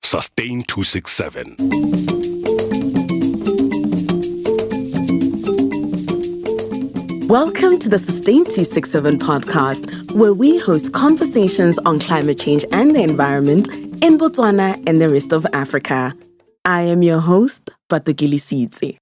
Sustain 267. Welcome to the Sustain 267 podcast, where we host conversations on climate change and the environment in Botswana and the rest of Africa. I am your host, Patogili Sidze.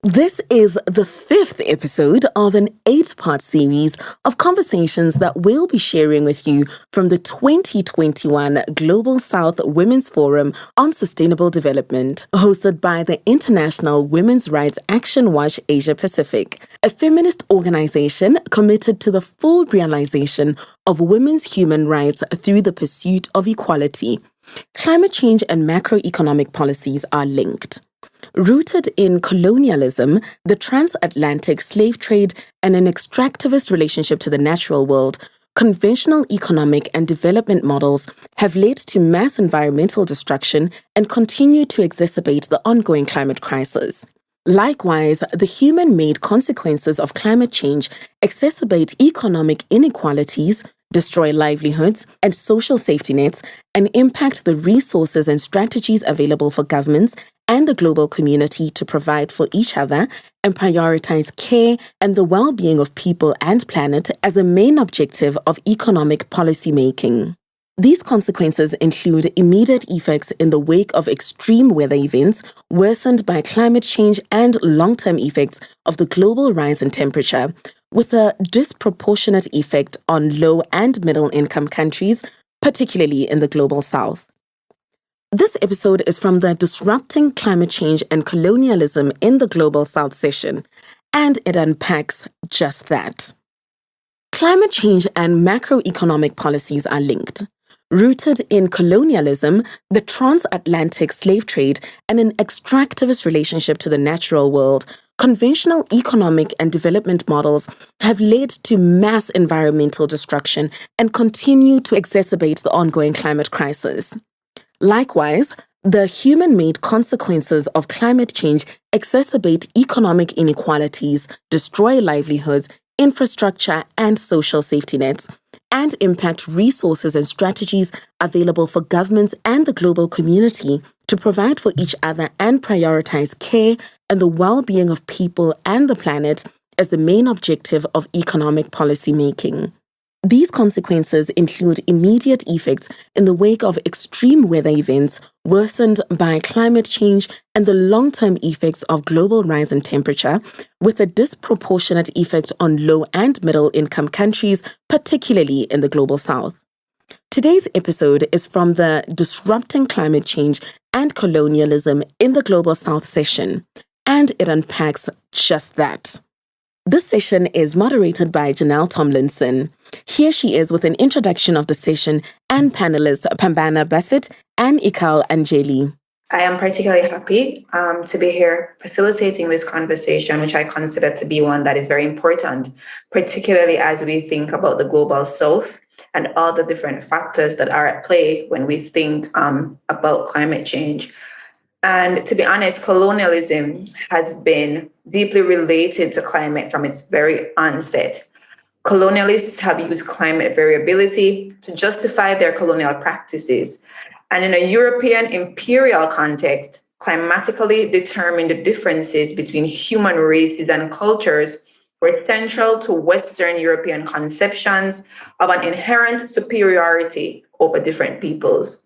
This is the 5th episode of an 8-part series of conversations that we'll be sharing with you from the 2021 Global Souyh Women's Forum on Sustainable Development, hosted by the International Women's Rights Action Watch Asia Pacific, a feminist organization committed to the full realization of women's human rights through the pursuit of equality. Climate change and macroeconomic policies are linked. Rooted in colonialism, the transatlantic slave trade, and an extractivist relationship to the natural world, conventional economic and development models have led to mass environmental destruction and continue to exacerbate the ongoing climate crisis. Likewise, the human-made consequences of climate change exacerbate economic inequalities, destroy livelihoods and social safety nets, and impact the resources and strategies available for governments and the global community to provide for each other and prioritize care and the well-being of people and planet as a main objective of economic policymaking. These consequences include immediate effects in the wake of extreme weather events worsened by climate change and long-term effects of the global rise in temperature, with a disproportionate effect on low and middle-income countries, particularly in the Global South. This episode is from the Disrupting Climate Change and Colonialism in the Global South session, and it unpacks just that. Climate change and macroeconomic policies are linked. Rooted in colonialism, the transatlantic slave trade, and an extractivist relationship to the natural world, conventional economic and development models have led to mass environmental destruction and continue to exacerbate the ongoing climate crisis. Likewise, the human-made consequences of climate change exacerbate economic inequalities, destroy livelihoods, infrastructure, and social safety nets, and impact resources and strategies available for governments and the global community to provide for each other and prioritize care and the well-being of people and the planet as the main objective of economic policymaking. These consequences include immediate effects in the wake of extreme weather events worsened by climate change and the long-term effects of global rise in temperature, with a disproportionate effect on low and middle-income countries, particularly in the Global South. Today's episode is from the Disrupting Climate Change and Colonialism in the Global South session, and it unpacks just that. This session is moderated by Janelle Tomlinson. Here she is with an introduction of the session and panelists Pambana Bassett and Ikal Angeli. I am particularly happy to be here facilitating this conversation, which I consider to be one that is very important, particularly as we think about the Global South and all the different factors that are at play when we think about climate change. And to be honest, colonialism has been deeply related to climate from its very onset. Colonialists have used climate variability to justify their colonial practices. And in a European imperial context, climatically determined differences between human races and cultures were central to Western European conceptions of an inherent superiority over different peoples.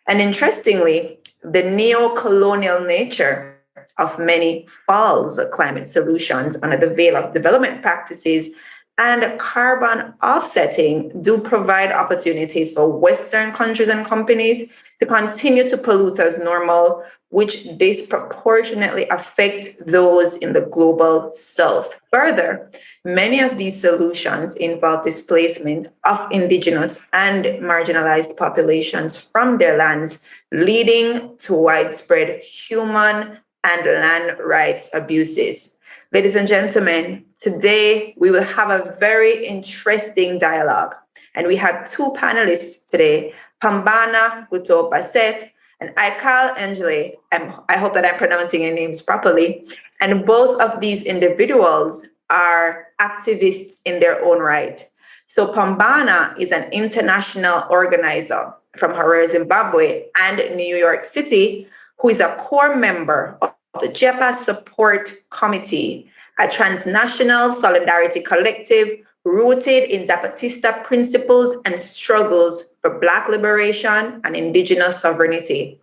And interestingly, the neo-colonial nature of many false climate solutions under the veil of development practices and carbon offsetting do provide opportunities for Western countries and companies to continue to pollute as normal, which disproportionately affect those in the Global South. Further, many of these solutions involve displacement of indigenous and marginalized populations from their lands, leading to widespread human and land rights abuses. Ladies and gentlemen, today we will have a very interesting dialogue. And we have two panelists today, Pambana Bassett and Ikal Angeli. And I hope that I'm pronouncing your names properly. And both of these individuals are activists in their own right. So Pambana is an international organizer from Harare, Zimbabwe, and New York City, who is a core member of the JEPA Support Committee, a transnational solidarity collective rooted in Zapatista principles and struggles for Black liberation and indigenous sovereignty.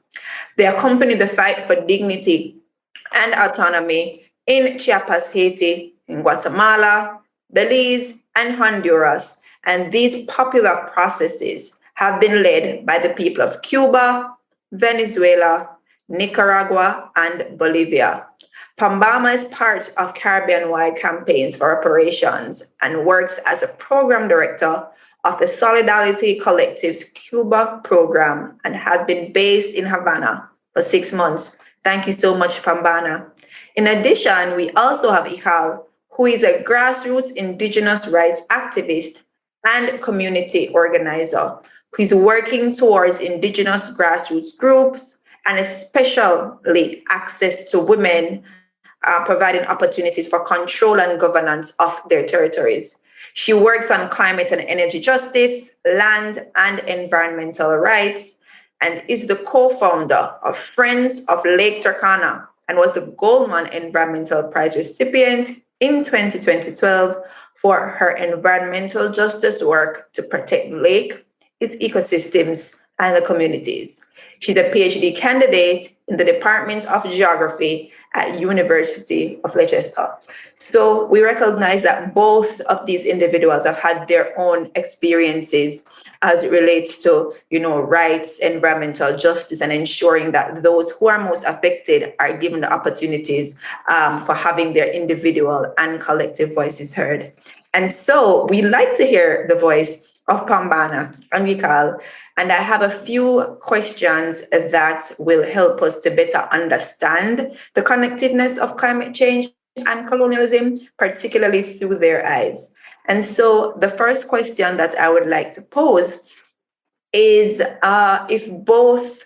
They accompany the fight for dignity and autonomy in Chiapas, Haiti, in Guatemala, Belize, and Honduras. And these popular processes have been led by the people of Cuba, Venezuela, Nicaragua, and Bolivia. Pambama is part of Caribbean-wide campaigns for operations and works as a program director of the Solidarity Collective's Cuba program and has been based in Havana for 6 months. Thank you so much, Pambana. In addition, we also have Iqal, who is a grassroots indigenous rights activist and community organizer, who is working towards indigenous grassroots groups and especially access to women, providing opportunities for control and governance of their territories. She works on climate and energy justice, land and environmental rights, and is the co-founder of Friends of Lake Turkana and was the Goldman Environmental Prize recipient in 2012 for her environmental justice work to protect the lake, its ecosystems, and the communities. She's a PhD candidate in the Department of Geography at University of Leicester. So we recognize that both of these individuals have had their own experiences as it relates to, rights, environmental justice, and ensuring that those who are most affected are given the opportunities for having their individual and collective voices heard. And so we like to hear the voice of Pambana and Iqal. And I have a few questions that will help us to better understand the connectiveness of climate change and colonialism, particularly through their eyes. And so the first question that I would like to pose is if both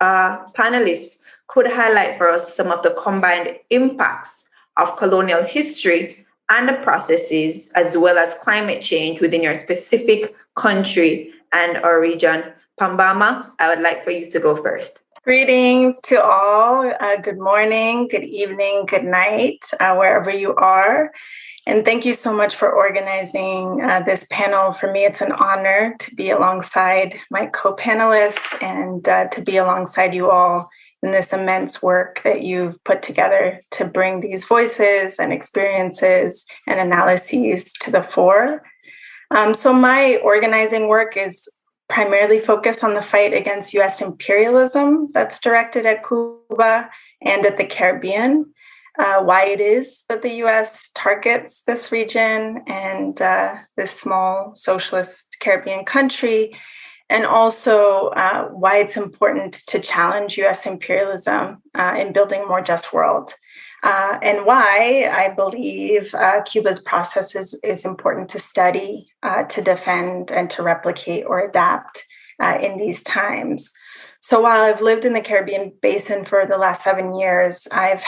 panelists could highlight for us some of the combined impacts of colonial history and the processes, as well as climate change within your specific country and our region. Pambama, I would like for you to go first. Greetings to all. Good morning, good evening, good night, wherever you are. And thank you so much for organizing this panel. For me, it's an honor to be alongside my co-panelists and to be alongside you all in this immense work that you've put together to bring these voices and experiences and analyses to the fore. So my organizing work is primarily focused on the fight against U.S. imperialism that's directed at Cuba and at the Caribbean, why it is that the U.S. targets this region and this small socialist Caribbean country, and also why it's important to challenge U.S. imperialism in building a more just world. And why I believe Cuba's process is important to study, to defend, and to replicate or adapt in these times. So while I've lived in the Caribbean basin for the last 7 years, I've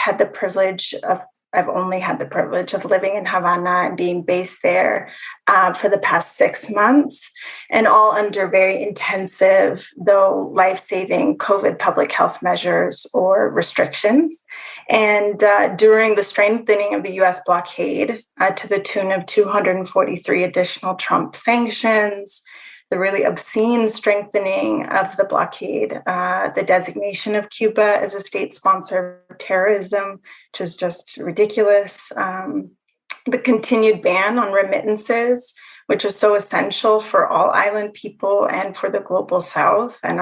only had the privilege of living in Havana and being based there for the past 6 months, and all under very intensive, though life-saving COVID public health measures or restrictions. And during the strengthening of the U.S. blockade to the tune of 243 additional Trump sanctions, the really obscene strengthening of the blockade, the designation of Cuba as a state sponsor of terrorism, which is just ridiculous, the continued ban on remittances, which is so essential for all island people and for the global South. And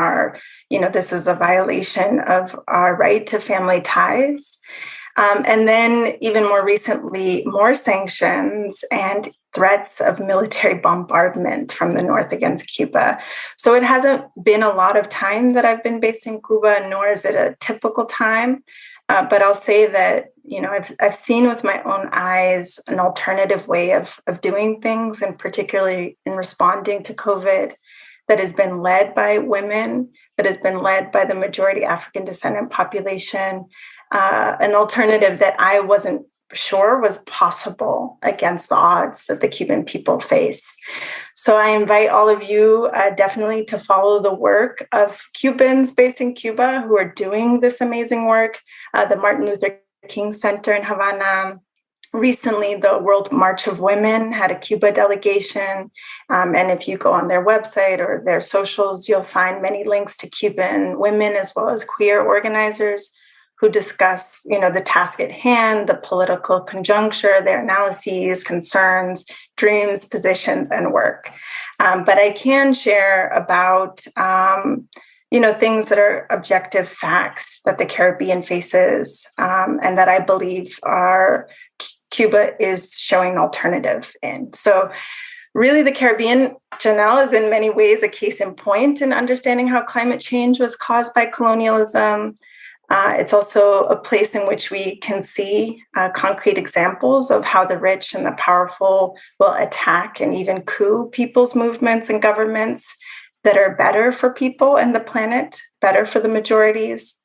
this is a violation of our right to family ties. And then even more recently, more sanctions and threats of military bombardment from the North against Cuba. So it hasn't been a lot of time that I've been based in Cuba, nor is it a typical time. But I'll say that, I've seen with my own eyes an alternative way of doing things, and particularly in responding to COVID, that has been led by women, that has been led by the majority African descendant population, an alternative that I wasn't sure was possible against the odds that the Cuban people face. So I invite all of you definitely to follow the work of Cubans based in Cuba who are doing this amazing work. The Martin Luther King Center in Havana. Recently, the World March of Women had a Cuba delegation. And if you go on their website or their socials, you'll find many links to Cuban women as well as queer organizers who discuss, the task at hand, the political conjuncture, their analyses, concerns, dreams, positions, and work. But I can share about, things that are objective facts that the Caribbean faces, and that I believe Cuba is showing an alternative in. So really, the Caribbean, Janelle, is in many ways a case in point in understanding how climate change was caused by colonialism. It's also a place in which we can see concrete examples of how the rich and the powerful will attack and even coup people's movements and governments that are better for people and the planet, better for the majorities.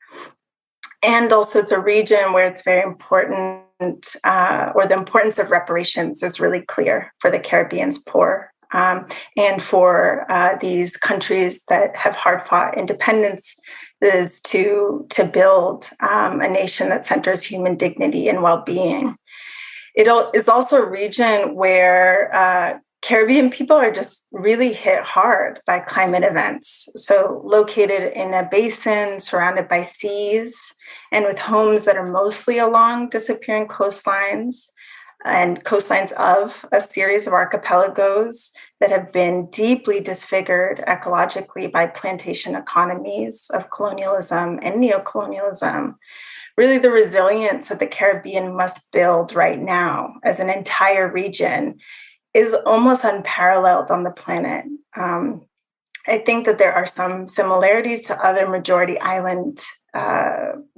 And also it's a region where it's very important, or the importance of reparations is really clear for the Caribbean's poor, and for these countries that have hard-fought independence is to build a nation that centers human dignity and well-being. It is also a region where Caribbean people are just really hit hard by climate events. So located in a basin surrounded by seas and with homes that are mostly along disappearing coastlines and coastlines of a series of archipelagos that have been deeply disfigured ecologically by plantation economies of colonialism and neocolonialism. Really, the resilience that the Caribbean must build right now as an entire region is almost unparalleled on the planet. I think that there are some similarities to other majority island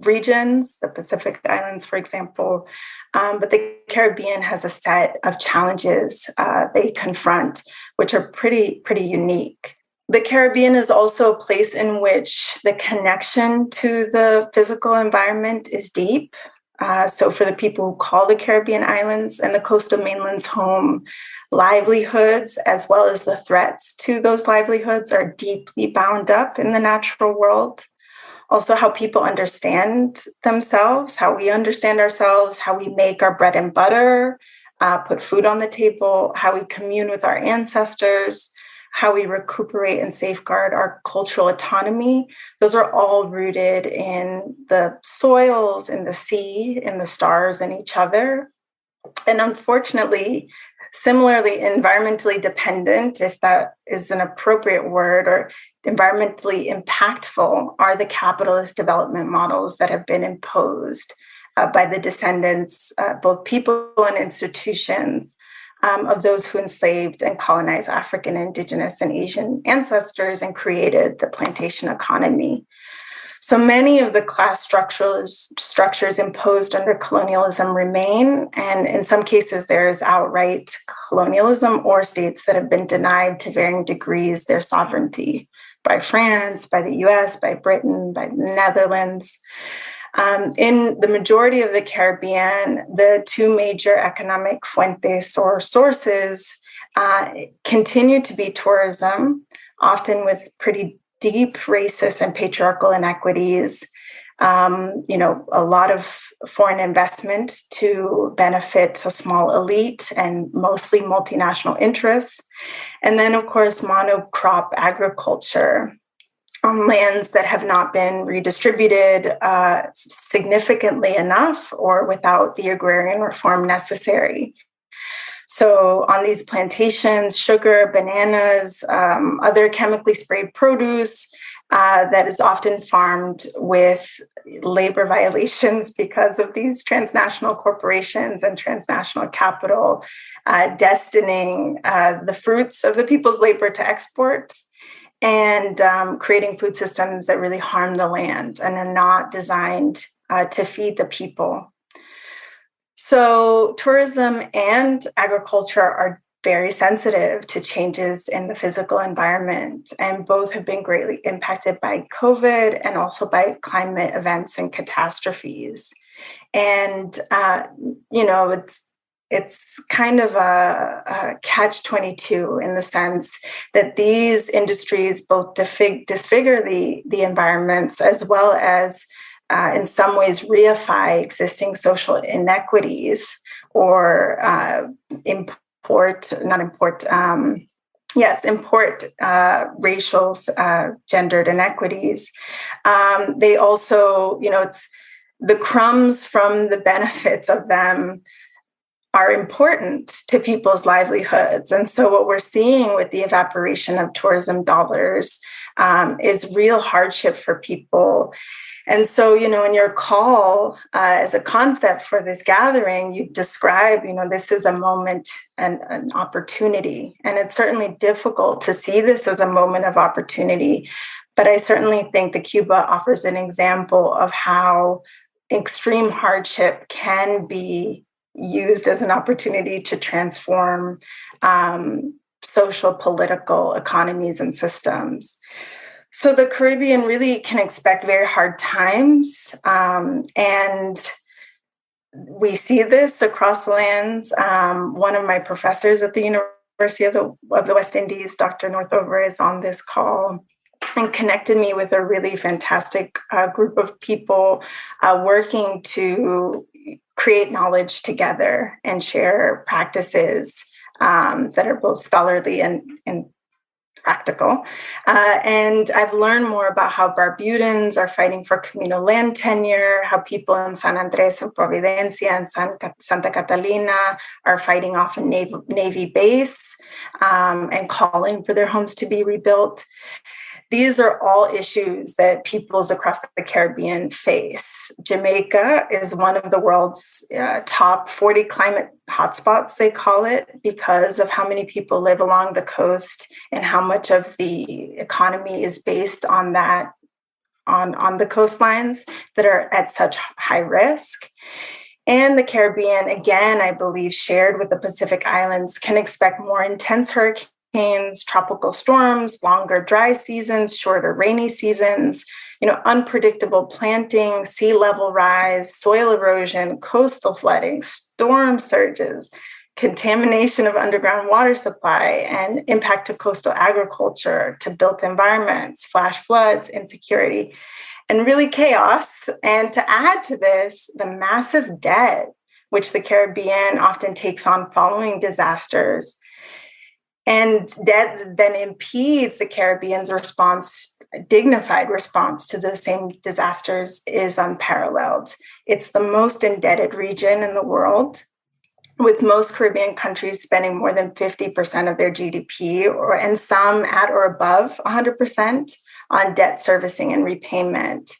regions, the Pacific Islands, for example, but the Caribbean has a set of challenges they confront, which are pretty unique. The Caribbean is also a place in which the connection to the physical environment is deep. So for the people who call the Caribbean islands and the coastal mainlands home, livelihoods, as well as the threats to those livelihoods, are deeply bound up in the natural world. Also, how people understand themselves, how we understand ourselves, how we make our bread and butter, put food on the table, how we commune with our ancestors, how we recuperate and safeguard our cultural autonomy. Those are all rooted in the soils, in the sea, in the stars, and each other. And unfortunately, similarly, environmentally dependent, if that is an appropriate word, or environmentally impactful, are the capitalist development models that have been imposed by the descendants, both people and institutions, of those who enslaved and colonized African, Indigenous, and Asian ancestors and created the plantation economy. So many of the class structures imposed under colonialism remain, and in some cases there is outright colonialism or states that have been denied to varying degrees their sovereignty by France, by the US, by Britain, by the Netherlands. In the majority of the Caribbean, the two major economic fuentes or sources continue to be tourism, often with pretty deep racist and patriarchal inequities, a lot of foreign investment to benefit a small elite and mostly multinational interests. And then, of course, monocrop agriculture on lands that have not been redistributed significantly enough or without the agrarian reform necessary. So on these plantations, sugar, bananas, other chemically sprayed produce that is often farmed with labor violations because of these transnational corporations and transnational capital destining the fruits of the people's labor to export, and creating food systems that really harm the land and are not designed to feed the people. So tourism and agriculture are very sensitive to changes in the physical environment, and both have been greatly impacted by COVID and also by climate events and catastrophes. And, it's kind of a catch-22 in the sense that these industries both disfigure the environments as well as in some ways reify existing social inequities or import racial gendered inequities. They also, it's the crumbs from the benefits of them are important to people's livelihoods. And so what we're seeing with the evaporation of tourism dollars is real hardship for people. And so, in your call as a concept for this gathering, you describe, this is a moment and an opportunity. And it's certainly difficult to see this as a moment of opportunity. But I certainly think that Cuba offers an example of how extreme hardship can be used as an opportunity to transform social, political economies and systems. So the Caribbean really can expect very hard times. And we see this across the lands. One of my professors at the University of the West Indies, Dr. Northover, is on this call and connected me with a really fantastic group of people working to create knowledge together and share practices that are both scholarly and practical. And I've learned more about how Barbudans are fighting for communal land tenure, how people in San Andres and Providencia and Santa Catalina are fighting off a Navy base and calling for their homes to be rebuilt. These are all issues that peoples across the Caribbean face. Jamaica is one of the world's top 40 climate hotspots, they call it, because of how many people live along the coast and how much of the economy is based on that, on the coastlines that are at such high risk. And the Caribbean, again, I believe, shared with the Pacific Islands, can expect more intense hurricanes, tropical storms, longer dry seasons, shorter rainy seasons, unpredictable planting, sea level rise, soil erosion, coastal flooding, storm surges, contamination of underground water supply, and impact to coastal agriculture, to built environments, flash floods, insecurity, and really chaos. And to add to this, the massive debt which the Caribbean often takes on following disasters. And debt then impedes the Caribbean's dignified response to those same disasters is unparalleled. It's the most indebted region in the world, with most Caribbean countries spending more than 50% of their GDP, and some at or above 100% on debt servicing and repayment.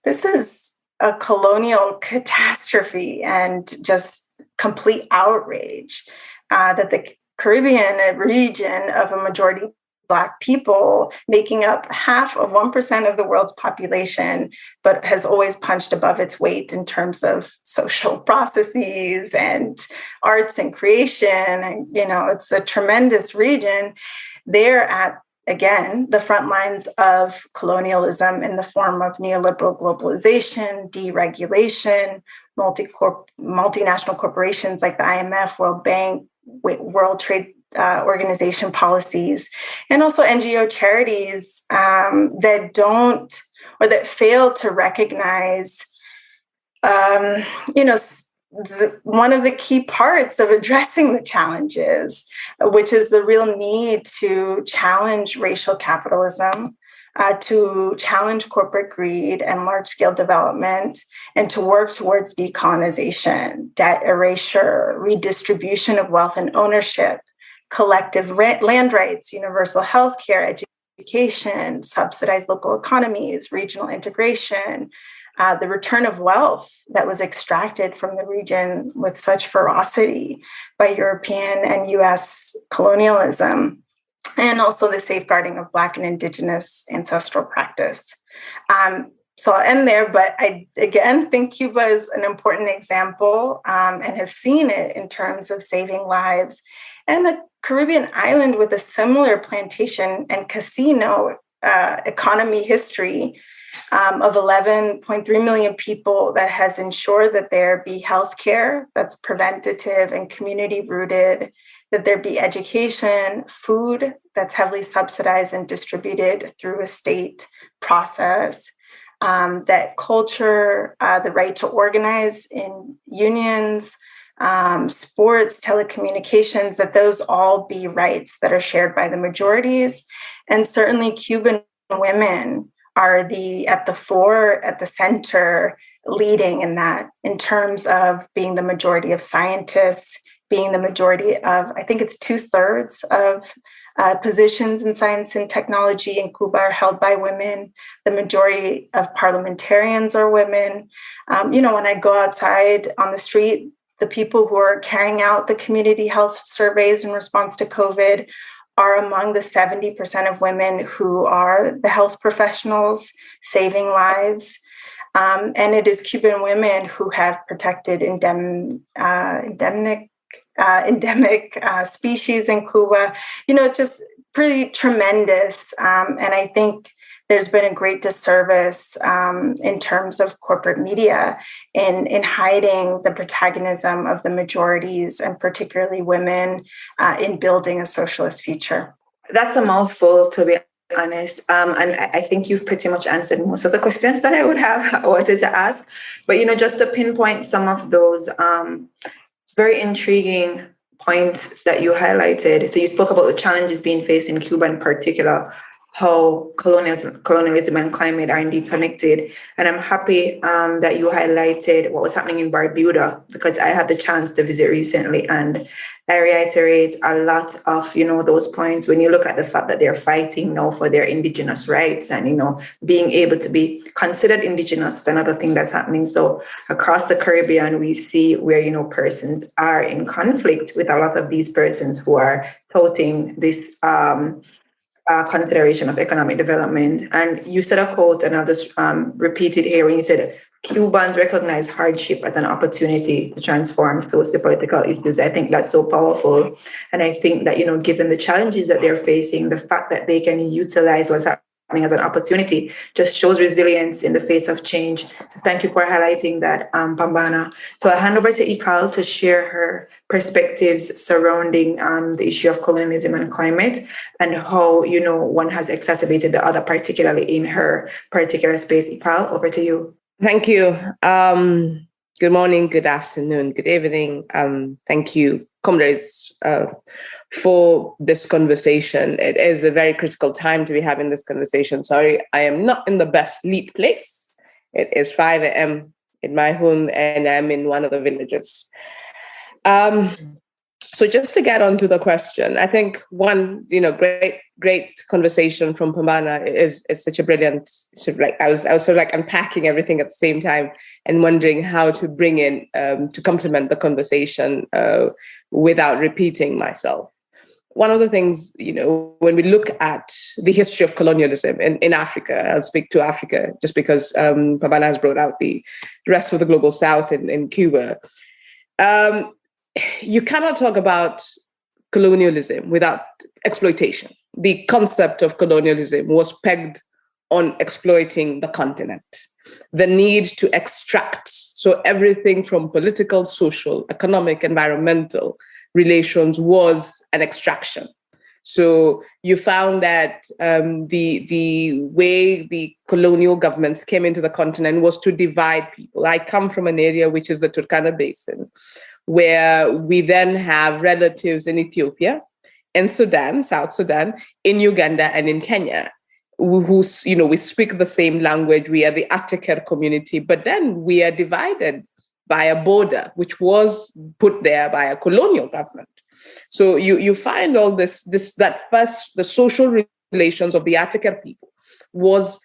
This is a colonial catastrophe and just complete outrage that the Caribbean, a region of a majority Black people, making up half of 1% of the world's population, but has always punched above its weight in terms of social processes and arts and creation. And, it's a tremendous region. They're at, again, the front lines of colonialism in the form of neoliberal globalization, deregulation, multinational corporations like the IMF, World Bank, World Trade Organization policies, and also NGO charities that don't, or that fail to recognize, one of the key parts of addressing the challenges, which is the real need to challenge racial capitalism, to challenge corporate greed and large-scale development, and to work towards decolonization, debt erasure, redistribution of wealth and ownership, collective land rights, universal healthcare, education, subsidized local economies, regional integration, the return of wealth that was extracted from the region with such ferocity by European and US colonialism, and also the safeguarding of Black and Indigenous ancestral practice. So I'll end there, but I, again, think Cuba is an important example and have seen it in terms of saving lives. And the Caribbean island with a similar plantation and casino economy history of 11.3 million people that has ensured that there be healthcare that's preventative and community rooted, that there be education, food that's heavily subsidized and distributed through a state process, that culture, the right to organize in unions, sports, telecommunications, that those all be rights that are shared by the majorities. And certainly Cuban women are at the center, leading in that, in terms of being the majority of scientists, being the majority of, I think it's 2/3 of positions in science and technology in Cuba are held by women. The majority of parliamentarians are women. When I go outside on the street, the people who are carrying out the community health surveys in response to COVID are among the 70% of women who are the health professionals saving lives. And it is Cuban women who have protected endemic species in Cuba. Just pretty tremendous. And I think there's been a great disservice in terms of corporate media in hiding the protagonism of the majorities and particularly women in building a socialist future. That's a mouthful, to be honest. And I think you've pretty much answered most of the questions that I wanted to ask. But, just to pinpoint some of those very intriguing points that you highlighted. So you spoke about the challenges being faced in Cuba in particular, how colonialism and climate are indeed connected. And I'm happy that you highlighted what was happening in Barbuda, because I had the chance to visit recently, and I reiterate a lot of, those points when you look at the fact that they're fighting now for their indigenous rights and, being able to be considered indigenous is another thing that's happening. So across the Caribbean, we see where, persons are in conflict with a lot of these persons who are touting this consideration of economic development. And you said a quote, and I'll just repeat it here, when you said, Cubans recognize hardship as an opportunity to transform socio-political issues. I think that's so powerful. And I think that, given the challenges that they're facing, the fact that they can utilize what's happening as an opportunity just shows resilience in the face of change. So thank you for highlighting that, Pambana. So I'll hand over to Ikal to share her perspectives surrounding the issue of colonialism and climate, and how, one has exacerbated the other, particularly in her particular space. Ikal, over to you. Thank you. Good morning, good afternoon, good evening. Thank you, comrades, for this conversation. It is a very critical time to be having this conversation. Sorry, I am not in the best lit place. It is 5 a.m. in my home, and I'm in one of the villages. So just to get onto the question, I think one, great conversation from Pambana is such a brilliant, I was sort of like unpacking everything at the same time and wondering how to bring in, to complement the conversation without repeating myself. One of the things, when we look at the history of colonialism in Africa, I'll speak to Africa just because Pambana has brought out the rest of the Global South in Cuba. You cannot talk about colonialism without exploitation. The concept of colonialism was pegged on exploiting the continent, the need to extract. So everything from political, social, economic, environmental relations was an extraction. So you found that the way the colonial governments came into the continent was to divide people. I come from an area which is the Turkana Basin, where we then have relatives in Ethiopia, in Sudan, South Sudan, in Uganda, and in Kenya, who we speak the same language. We are the Ataker community, but then we are divided by a border, which was put there by a colonial government. So you find all the social relations of the Ataker people was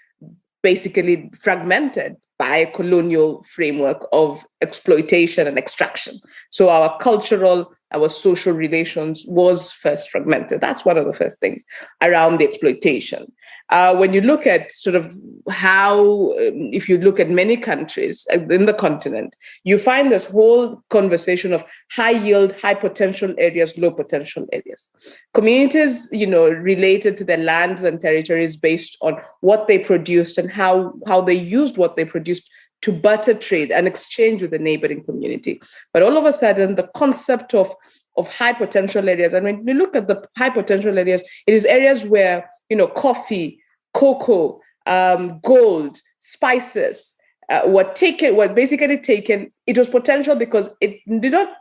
basically fragmented by a colonial framework of exploitation and extraction. So our cultural, our social relations was first fragmented. That's one of the first things around the exploitation. When you look at sort of how, if you look at many countries in the continent, you find this whole conversation of high yield, high potential areas, low potential areas. Communities, related to their lands and territories based on what they produced and how they used what they produced to barter trade and exchange with the neighboring community. But all of a sudden, the concept of high potential areas, and when you look at the high potential areas, it is areas where, coffee, cocoa, gold, spices were basically taken. It was potential because it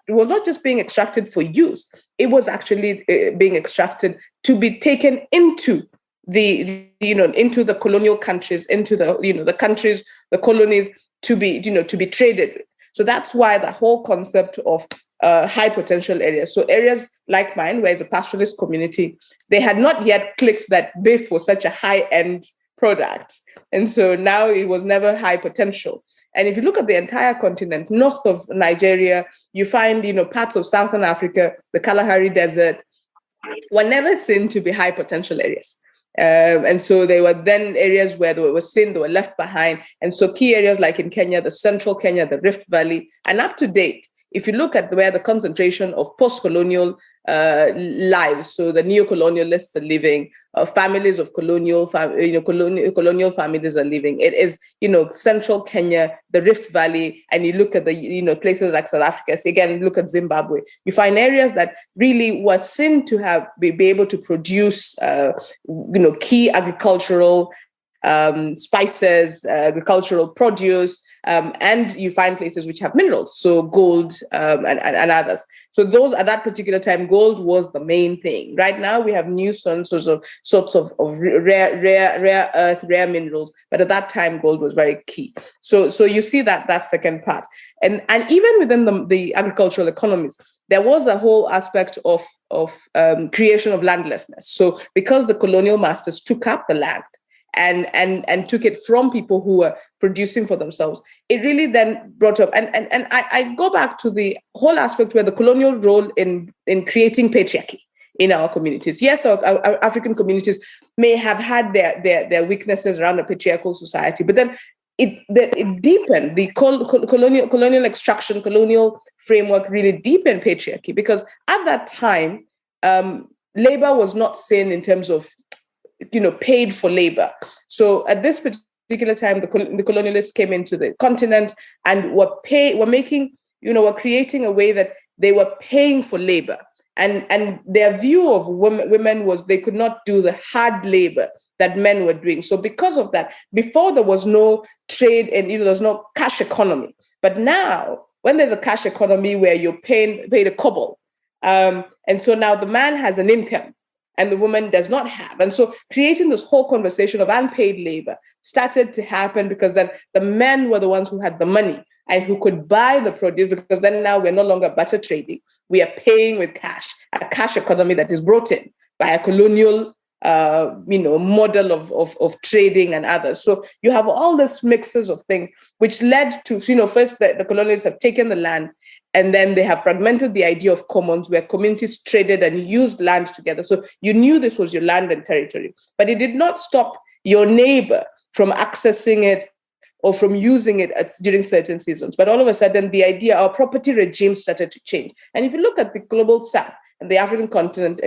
was not just being extracted for use. It was actually being extracted to be taken into into the colonial countries, into the countries, the colonies, to be traded with. So that's why the whole concept of high potential areas. So areas like mine, where it's a pastoralist community, they had not yet clicked that beef was such a high-end product. And so now it was never high potential. And if you look at the entire continent, north of Nigeria, you find, parts of Southern Africa, the Kalahari Desert, were never seen to be high potential areas. And so they were then areas where they were left behind. And so key areas like in Kenya, the central Kenya, the Rift Valley, and up to date, if you look at where the concentration of post-colonial lives, so the neo-colonialists are living, families of colonial families are living. It is, central Kenya, the Rift Valley, and you look at the, places like South Africa. So again, look at Zimbabwe. You find areas that really were seen to be able to produce, key agricultural spices, agricultural produce, and you find places which have minerals, so gold and others. So those at that particular time, gold was the main thing. Right now, we have new sorts of rare earth, rare minerals, but at that time, gold was very key. So you see that second part, and even within the agricultural economies, there was a whole aspect of creation of landlessness. So because the colonial masters took up the land and took it from people who were producing for themselves, it really then brought up, and I go back to the whole aspect where the colonial role in creating patriarchy in our communities. Yes, our African communities may have had their weaknesses around a patriarchal society, but then it deepened the colonial extraction, colonial framework really deepened patriarchy, because at that time, labor was not seen in terms of paid for labor. So at this particular time, the colonialists came into the continent and were creating a way that they were paying for labor. And their view of women was they could not do the hard labor that men were doing. So because of that, before there was no trade and there's no cash economy. But now, when there's a cash economy where you're paid a kobo, and so now the man has an income and the woman does not have. And so creating this whole conversation of unpaid labor started to happen, because then the men were the ones who had the money and who could buy the produce, because then now we're no longer barter trading. We are paying with cash, a cash economy that is brought in by a colonial model of trading and others. So you have all these mixes of things, which led to, first the colonialists have taken the land, and then they have fragmented the idea of commons, where communities traded and used land together. So you knew this was your land and territory, but it did not stop your neighbor from accessing it or from using it during certain seasons. But all of a sudden, the idea, our property regime started to change. And if you look at the global south and the African continent,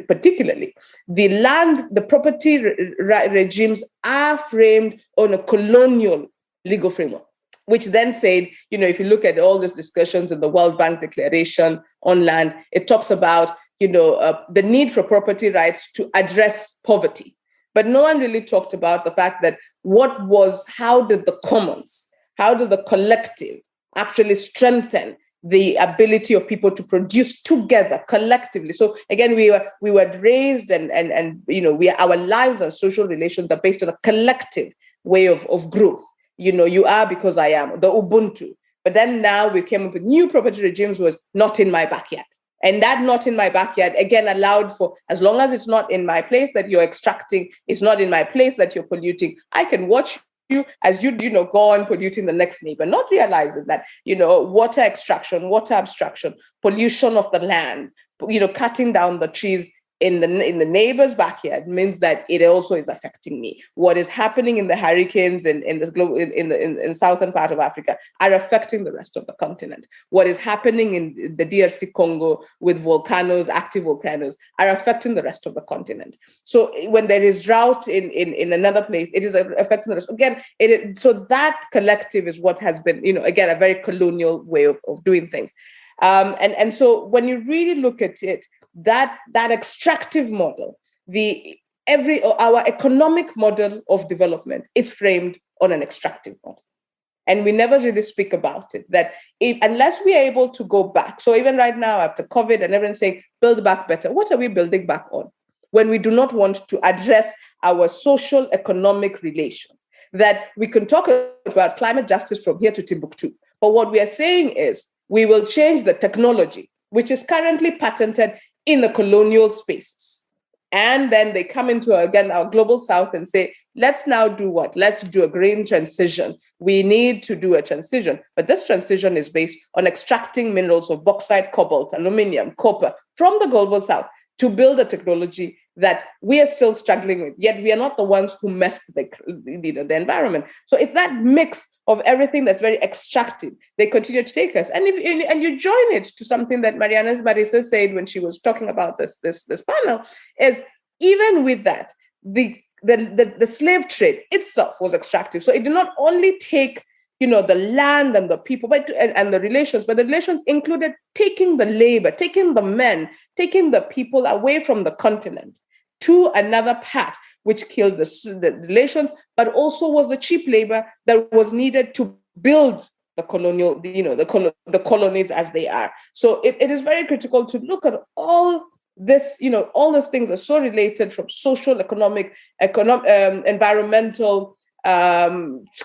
particularly, the property regimes are framed on a colonial legal framework, which then said, if you look at all these discussions in the World Bank Declaration on land, it talks about, the need for property rights to address poverty. But no one really talked about the fact that how did the commons, how did the collective actually strengthen the ability of people to produce together collectively? So again, we were raised and our lives and social relations are based on a collective way of growth. You are because I am, the Ubuntu. But then now we came up with new property regimes, was not in my backyard. And that not in my backyard, again, allowed for, as long as it's not in my place that you're extracting, it's not in my place that you're polluting, I can watch as you go on polluting the next neighbor, not realizing that, water extraction, water abstraction, pollution of the land, cutting down the trees in the neighbor's backyard means that it also is affecting me. What is happening in the hurricanes in the southern part of Africa are affecting the rest of the continent. What is happening in the DRC Congo with volcanoes, active volcanoes, are affecting the rest of the continent. So when there is drought in another place, it is affecting the rest. Again, so that collective is what has been, again, a very colonial way of doing things. And so when you really look at it, that extractive model, our economic model of development is framed on an extractive model. And we never really speak about it, that unless we are able to go back. So even right now, after COVID and everyone's saying, build back better, what are we building back on? When we do not want to address our social economic relations, that we can talk about climate justice from here to Timbuktu. But what we are saying is we will change the technology, which is currently patented in the colonial spaces. And then they come into, again, our global south and say, let's now do what? Let's do a green transition. We need to do a transition. But this transition is based on extracting minerals of bauxite, cobalt, aluminium, copper from the global south to build a technology that we are still struggling with. Yet we are not the ones who messed the environment. So it's that mix of everything that's very extractive. They continue to take us. And you join it to something that Marisa said when she was talking about this panel, is even with that, the slave trade itself was extractive. So it did not only take the land and the people and the relations, but the relations included taking the labor, taking the men, taking the people away from the continent to another part, which killed the relations, but also was the cheap labor that was needed to build the colonial, the colonies as they are. So it is very critical to look at all this, all these things are so related, from social, economic, environmental,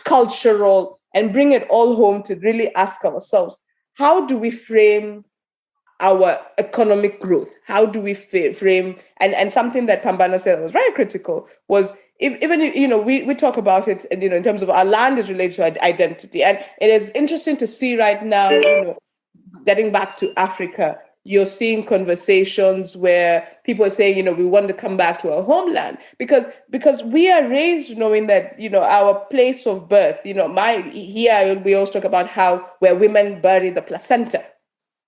cultural, and bring it all home to really ask ourselves, how do we frame our economic growth? How do we frame, and something that Pambana said was very critical was, we talk about it, in terms of our land is related to identity. And it is interesting to see right now, getting back to Africa, you're seeing conversations where people are saying, we want to come back to our homeland because we are raised knowing that, our place of birth, here we always talk about where women bury the placenta.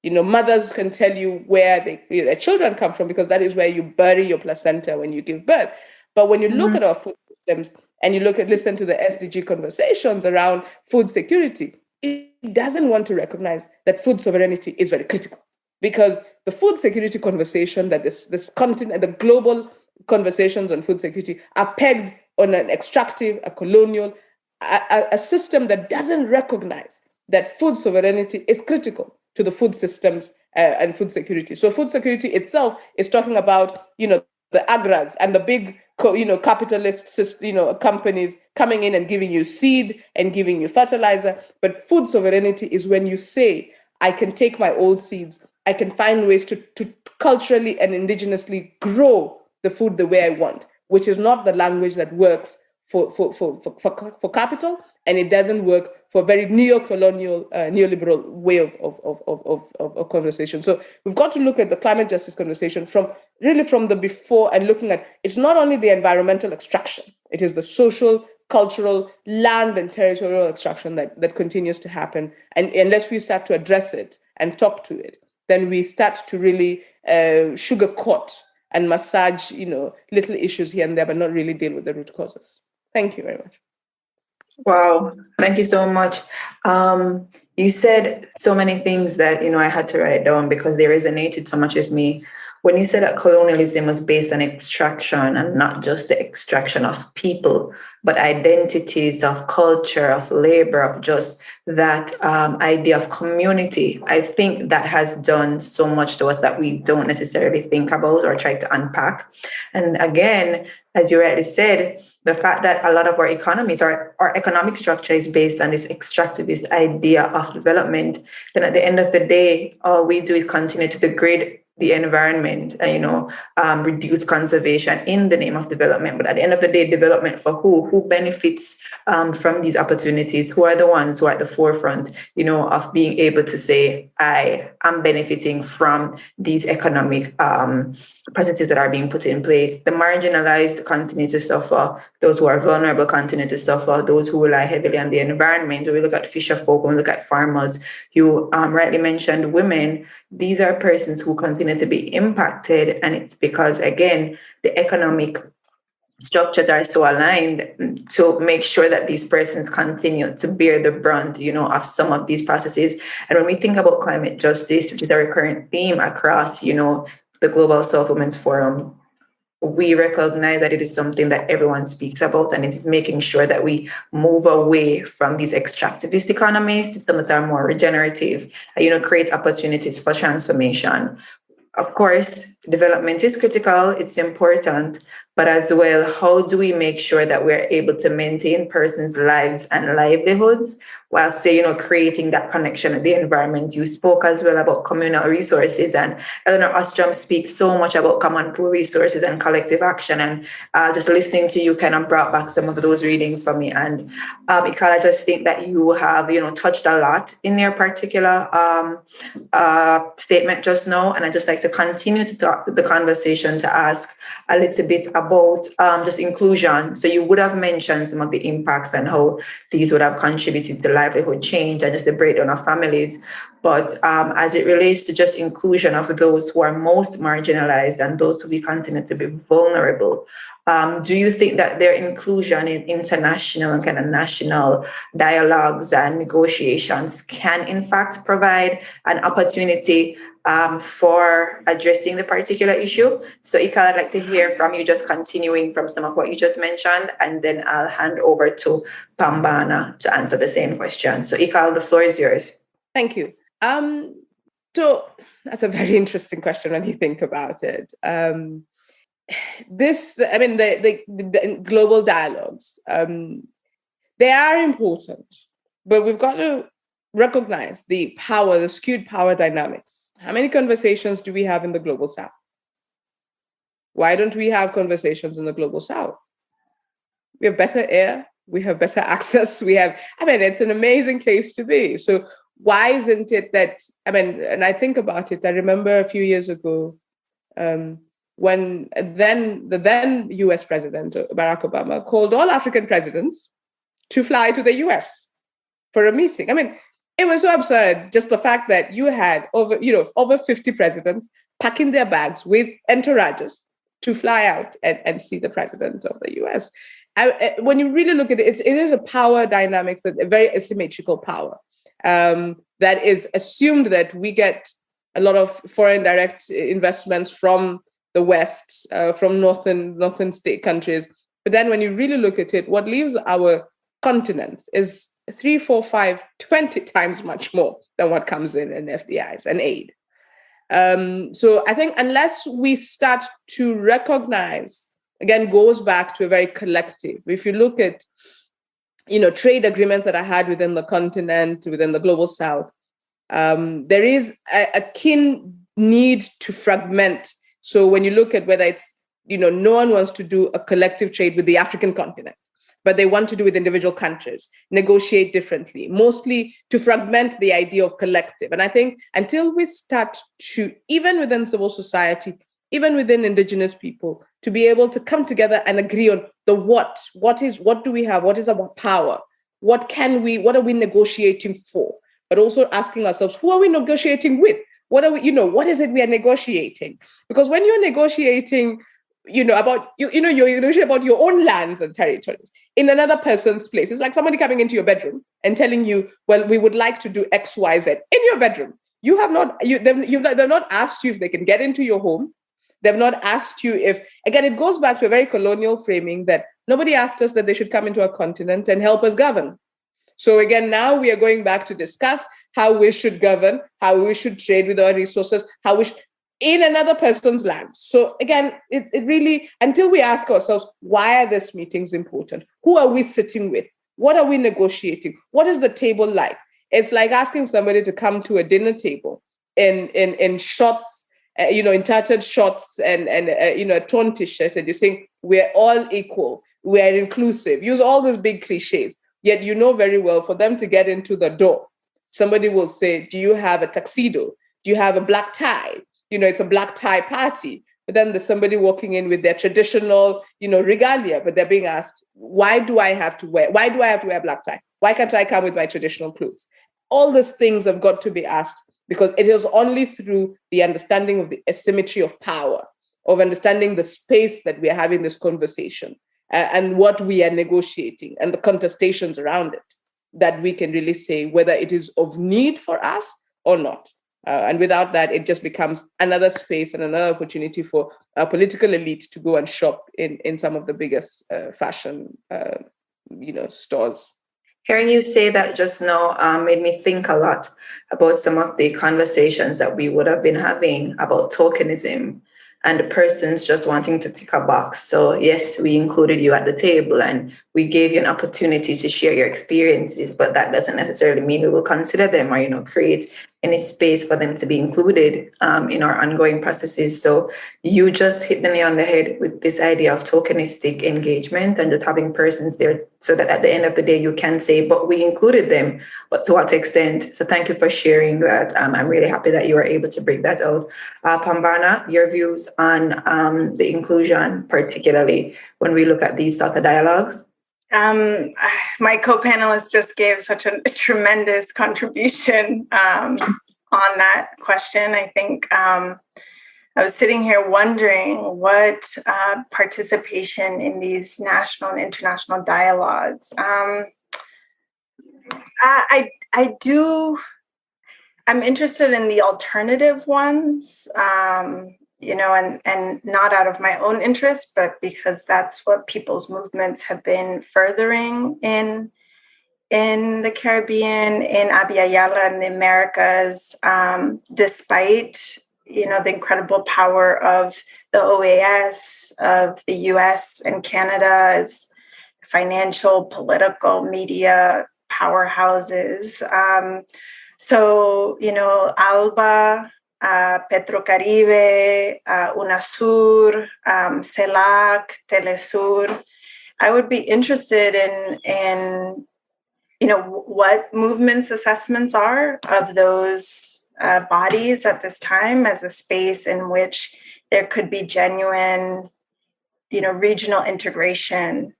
Mothers can tell you where their children come from because that is where you bury your placenta when you give birth. But when you look at our food systems and you listen to the SDG conversations around food security, it doesn't want to recognize that food sovereignty is very critical. Because the food security conversation that this continent, the global conversations on food security are pegged on an extractive, a colonial, a system that doesn't recognize that food sovereignty is critical to the food systems and food security. So food security itself is talking about, the agras and the big, capitalist, companies coming in and giving you seed and giving you fertilizer. But food sovereignty is when you say, I can take my old seeds, I can find ways to culturally and indigenously grow the food the way I want, which is not the language that works for capital, and it doesn't work for a very neo-colonial, neoliberal way of conversation. So we've got to look at the climate justice conversation from the before, and looking at, it's not only the environmental extraction, it is the social, cultural, land and territorial extraction that continues to happen. And unless we start to address it and talk to it, then we start to really sugarcoat and massage, little issues here and there, but not really deal with the root causes. Thank you very much. Wow, thank you so much. You said so many things that, I had to write down because they resonated so much with me. When you said that colonialism was based on extraction, and not just the extraction of people, but identities, of culture, of labor, of just that idea of community, I think that has done so much to us that we don't necessarily think about or try to unpack. And again, as you rightly said, the fact that a lot of our economies, our economic structure is based on this extractivist idea of development, then at the end of the day, all we do is continue to degrade the environment and, reduce conservation in the name of development. But at the end of the day, development for who? Who benefits from these opportunities? Who are the ones who are at the forefront, of being able to say, I am benefiting from these economic processes that are being put in place. The marginalized continue to suffer. Those who are vulnerable continue to suffer. Those who rely heavily on the environment. When we look at fisher folk, when we look at farmers, you rightly mentioned women. These are persons who continue to be impacted. And it's because, again, the economic structures are so aligned to make sure that these persons continue to bear the brunt, of some of these processes. And when we think about climate justice, which is a recurrent theme across, the Global Souyh Women's Forum, we recognize that it is something that everyone speaks about, and it's making sure that we move away from these extractivist economies to some that are more regenerative, create opportunities for transformation. Of course, development is critical, it's important, but as well, how do we make sure that we're able to maintain persons' lives and livelihoods while still, creating that connection with the environment? You spoke as well about communal resources, and Eleanor Ostrom speaks so much about common pool resources and collective action. And just listening to you kind of brought back some of those readings for me. And Ikal, I just think that you have, touched a lot in your particular statement just now. And I just like to continue to talk the conversation to ask a little bit about just inclusion. So you would have mentioned some of the impacts and how these would have contributed to livelihood change and just the breakdown of families. But as it relates to just inclusion of those who are most marginalized and those who we continue to be vulnerable, do you think that their inclusion in international and kind of national dialogues and negotiations can in fact provide an opportunity for addressing the particular issue? So Ikal, I'd like to hear from you, just continuing from some of what you just mentioned, and then I'll hand over to Pambana to answer the same question. So Ikal, the floor is yours. Thank you. So that's a very interesting question when you think about it. The global dialogues, they are important, but we've got to recognize the power, the skewed power dynamics. How many conversations do we have in the Global South? Why don't we have conversations in the Global South? We have better air, we have better access, it's an amazing place to be. So why isn't it that, and I think about it, I remember a few years ago, when the then US President, Barack Obama, called all African presidents to fly to the US for a meeting. It was so absurd, just the fact that you had over 50 presidents packing their bags with entourages to fly out and see the president of the US. When you really look at it, it is a power dynamics, a very asymmetrical power that is assumed that we get a lot of foreign direct investments from the West, from northern state countries. But then when you really look at it, what leaves our continent is 3, 4, 5, 20 times much more than what comes in FDIs and aid. So I think unless we start to recognize, again, goes back to a very collective. If you look at, trade agreements that are had within the continent, within the Global South, there is a keen need to fragment. So when you look at whether it's, no one wants to do a collective trade with the African continent, but they want to do with individual countries, negotiate differently, mostly to fragment the idea of collective. And I think until we start to, even within civil society, even within indigenous people, to be able to come together and agree on the what do we have? What is our power? What are we negotiating for? But also asking ourselves, who are we negotiating with? What is it we are negotiating? Because when you're negotiating, about you're negotiating about your own lands and territories in another person's place. It's like somebody coming into your bedroom and telling you, well, we would like to do X, Y, Z in your bedroom. They've not asked you if they can get into your home. They've not asked you if, again, it goes back to a very colonial framing that nobody asked us that they should come into our continent and help us govern. So again, now we are going back to discuss how we should govern, how we should trade with our resources, in another person's land. So again, it really, until we ask ourselves, why are these meetings important? Who are we sitting with? What are we negotiating? What is the table like? It's like asking somebody to come to a dinner table in shots in tattered shorts and a torn t-shirt, and you're saying we're all equal, we're inclusive. Use all those big cliches. Yet you know very well for them to get into the door, somebody will say, do you have a tuxedo? Do you have a black tie? It's a black tie party. But then there's somebody walking in with their traditional, regalia, but they're being asked, why do I have to wear a black tie? Why can't I come with my traditional clothes? All these things have got to be asked, because it is only through the understanding of the asymmetry of power, of understanding the space that we are having this conversation and what we are negotiating and the contestations around it, that we can really say whether it is of need for us or not. And without that, it just becomes another space and another opportunity for a political elite to go and shop in some of the biggest fashion, stores. Hearing you say that just now made me think a lot about some of the conversations that we would have been having about tokenism and the persons just wanting to tick a box. So yes, we included you at the table and we gave you an opportunity to share your experiences, but that doesn't necessarily mean we will consider them or, create any space for them to be included in our ongoing processes. So you just hit the nail on the head with this idea of tokenistic engagement and just having persons there so that at the end of the day, you can say, but we included them, but to what extent? So thank you for sharing that. I'm really happy that you were able to bring that out. Pambana, your views on the inclusion, particularly when we look at these sort of dialogues? My co-panelist just gave such a tremendous contribution on that question. I think I was sitting here wondering what participation in these national and international dialogues. I'm interested in the alternative ones. And not out of my own interest, but because that's what people's movements have been furthering in the Caribbean, in Abya Yala and the Americas, despite, the incredible power of the OAS, of the US and Canada as financial, political, media powerhouses. ALBA, Petrocaribe, UNASUR, CELAC, Telesur. I would be interested in what movements assessments are of those bodies at this time as a space in which there could be genuine, regional integration,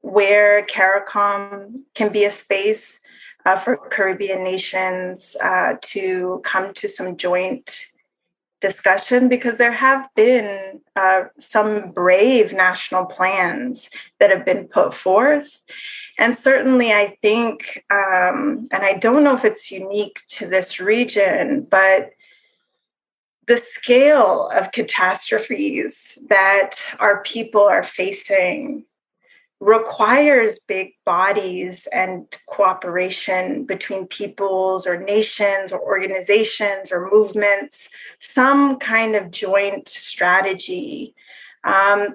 where CARICOM can be a space for Caribbean nations to come to some joint discussion, because there have been some brave national plans that have been put forth. And certainly I think, and I don't know if it's unique to this region, but the scale of catastrophes that our people are facing requires big bodies and cooperation between peoples or nations or organizations or movements, some kind of joint strategy.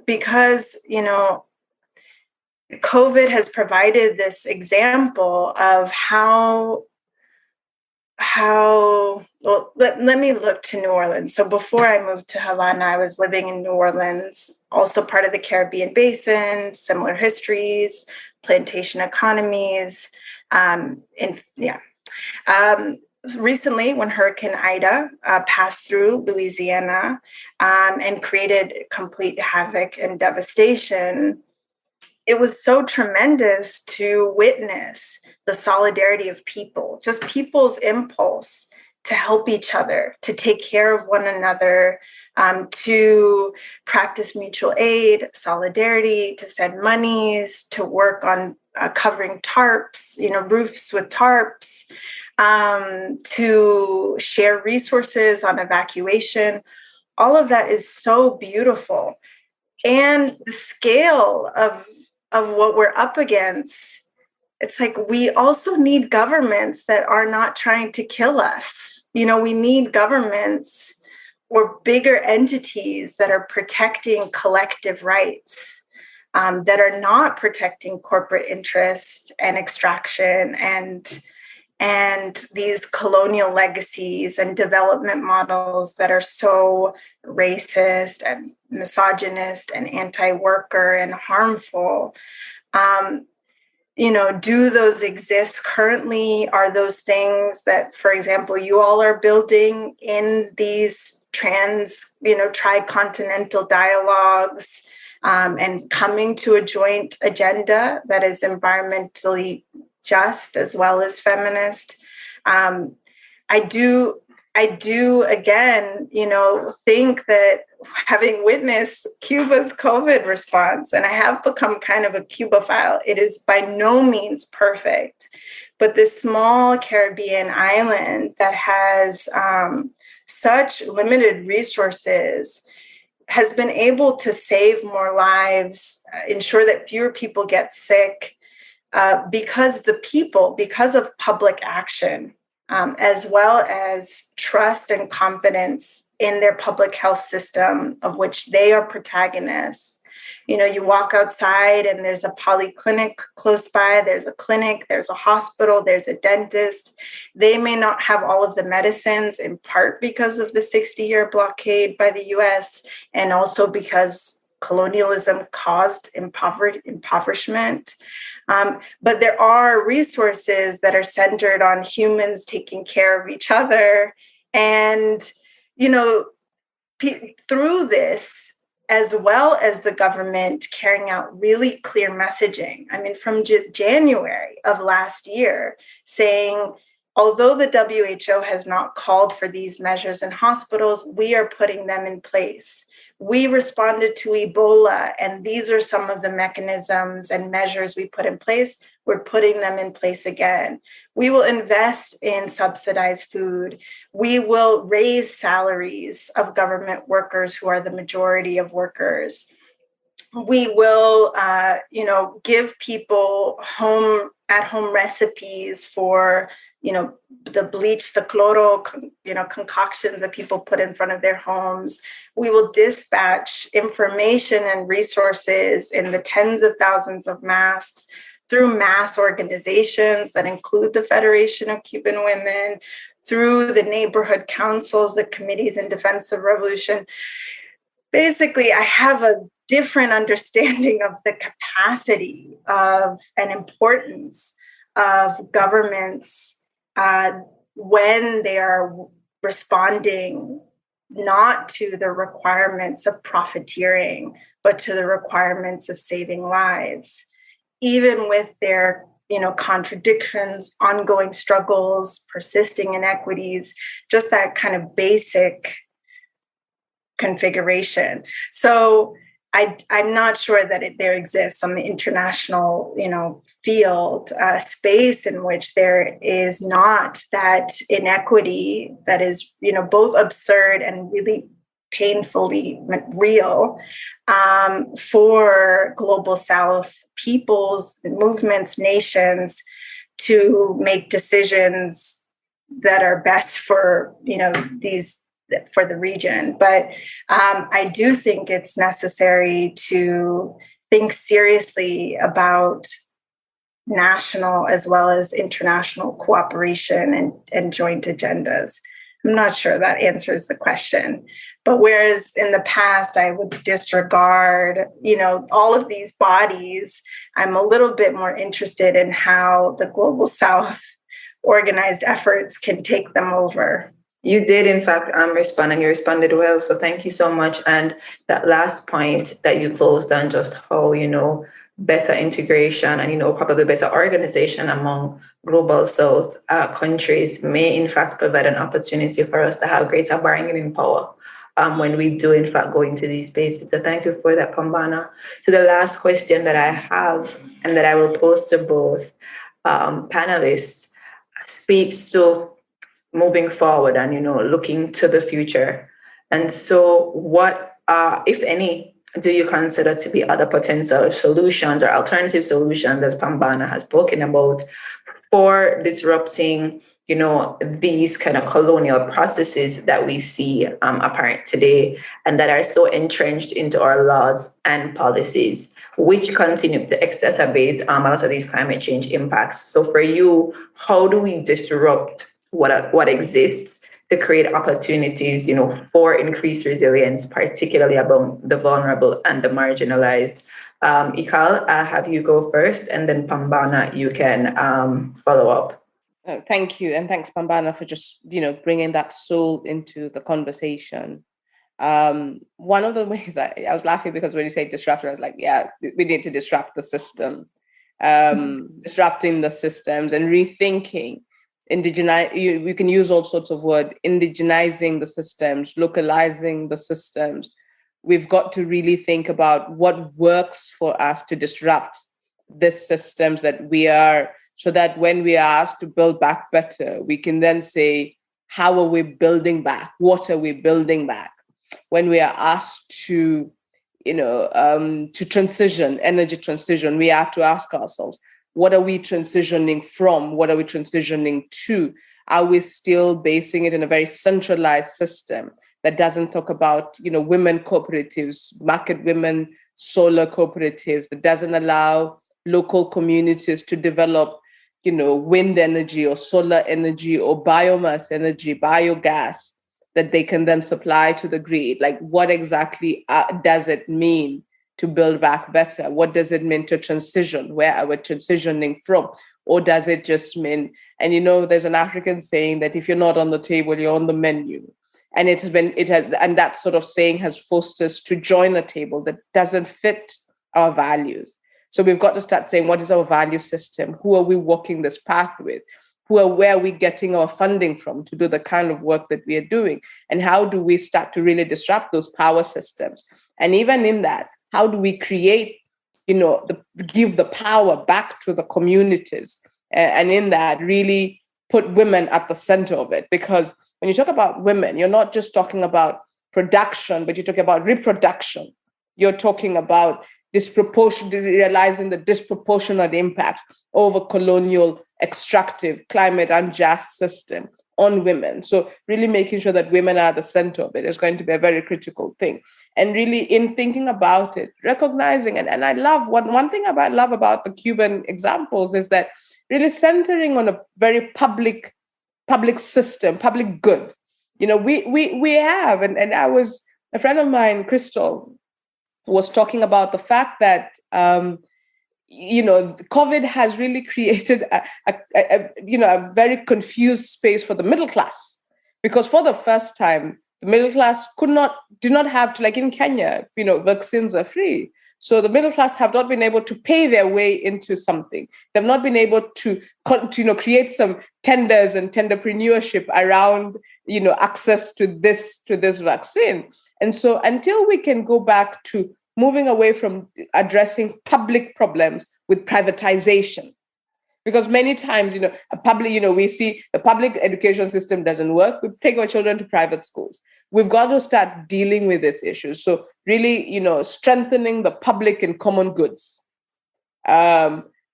Because, COVID has provided this example of let me look to New Orleans. So before I moved to Havana, I was living in New Orleans, also part of the Caribbean basin, similar histories, plantation economies. Recently, when Hurricane Ida passed through Louisiana and created complete havoc and devastation, it was so tremendous to witness the solidarity of people, just people's impulse to help each other, to take care of one another, to practice mutual aid, solidarity, to send monies, to work on covering tarps, roofs with tarps, to share resources on evacuation. All of that is so beautiful. And the scale of what we're up against, it's like we also need governments that are not trying to kill us. We need governments or bigger entities that are protecting collective rights, that are not protecting corporate interests and extraction and and these colonial legacies and development models that are so racist and misogynist and anti-worker and harmful. Do those exist currently? Are those things that, for example, you all are building in these tricontinental dialogues and coming to a joint agenda that is environmentally just as well as feminist? I do again, think that having witnessed Cuba's COVID response, and I have become kind of a Cubaphile, it is by no means perfect, but this small Caribbean island that has such limited resources has been able to save more lives, ensure that fewer people get sick, because of public action, as well as trust and confidence in their public health system, of which they are protagonists. You walk outside and there's a polyclinic close by, there's a clinic, there's a hospital, there's a dentist. They may not have all of the medicines, in part because of the 60-year blockade by the US, and also because colonialism caused impoverishment. But there are resources that are centered on humans taking care of each other. And, through this, as well as the government carrying out really clear messaging. I mean, from January of last year, saying, although the WHO has not called for these measures in hospitals, we are putting them in place. We responded to Ebola, and these are some of the mechanisms and measures we put in place. We're putting them in place again. We will invest in subsidized food. We will raise salaries of government workers who are the majority of workers. We will, give people at-home recipes for the bleach, the cloro, concoctions that people put in front of their homes. We will dispatch information and resources in the tens of thousands of masks through mass organizations that include the Federation of Cuban Women, through the neighborhood councils, the committees in defense of revolution. Basically, I have a different understanding of the capacity of and importance of governments when they are responding not to the requirements of profiteering, but to the requirements of saving lives, even with their contradictions, ongoing struggles, persisting inequities, just that kind of basic configuration. So I'm not sure that there exists on the international, field space in which there is not that inequity that is, both absurd and really painfully real for Global South peoples, movements, nations to make decisions that are best for, for the region. But I do think it's necessary to think seriously about national as well as international cooperation and joint agendas. I'm not sure that answers the question. But whereas in the past, I would disregard, all of these bodies, I'm a little bit more interested in how the Global South organized efforts can take them over. You did, in fact, respond, and you responded well. So thank you so much. And that last point that you closed on, just how, better integration and, probably better organization among Global South countries may, in fact, provide an opportunity for us to have greater bargaining power when we do, in fact, go into these spaces. So thank you for that, Pambana. So the last question that I have and that I will pose to both panelists speaks to moving forward and, looking to the future. And so what, if any, do you consider to be other potential solutions or alternative solutions, as Pambana has spoken about, for disrupting, these kind of colonial processes that we see apparent today and that are so entrenched into our laws and policies? which continue to exacerbate a lot of these climate change impacts. So for you, how do we disrupt what exists to create opportunities, for increased resilience, particularly among the vulnerable and the marginalized? Ikal, I'll have you go first, and then Pambana, you can follow up. Thank you. And thanks, Pambana, for just, bringing that soul into the conversation. One of the ways I was laughing because when you say disrupt, I was like, yeah, we need to disrupt the system, disrupting the systems and rethinking. You can use all sorts of words, indigenizing the systems, localizing the systems. We've got to really think about what works for us to disrupt these systems so that when we are asked to build back better, we can then say, how are we building back? What are we building back? When we are asked to, to transition, energy transition, we have to ask ourselves, what are we transitioning from? What are we transitioning to? Are we still basing it in a very centralized system that doesn't talk about, women cooperatives, market women, solar cooperatives, that doesn't allow local communities to develop, wind energy or solar energy or biomass energy, biogas, that they can then supply to the grid? Like, what exactly does it mean to build back better? What does it mean to transition? Where are we transitioning from? Or does it just mean, and there's an African saying that if you're not on the table, you're on the menu. And and that sort of saying has forced us to join a table that doesn't fit our values. So we've got to start saying, what is our value system? Who are we walking this path with? Where are we getting our funding from to do the kind of work that we are doing? And how do we start to really disrupt those power systems? And even in that, how do we create, give the power back to the communities? And in that, really put women at the center of it. Because when you talk about women, you're not just talking about production, but you're talking about reproduction. You're talking about realizing the disproportionate impact of a colonial, extractive, climate unjust system on women. So really making sure that women are at the center of it is going to be a very critical thing. And really in thinking about it, recognizing, and I love, one thing I love about the Cuban examples is that really centering on a very public system, public good. We have, and I was, a friend of mine, Crystal, was talking about the fact that, COVID has really created a very confused space for the middle class, because for the first time, the middle class did not have to, like in Kenya, vaccines are free. So the middle class have not been able to pay their way into something. They've not been able to create some tenders and tenderpreneurship around, access to this vaccine. And so until we can go back to moving away from addressing public problems with privatization, because many times, we see the public education system doesn't work. We take our children to private schools. We've got to start dealing with these issues. So really, strengthening the public and common goods,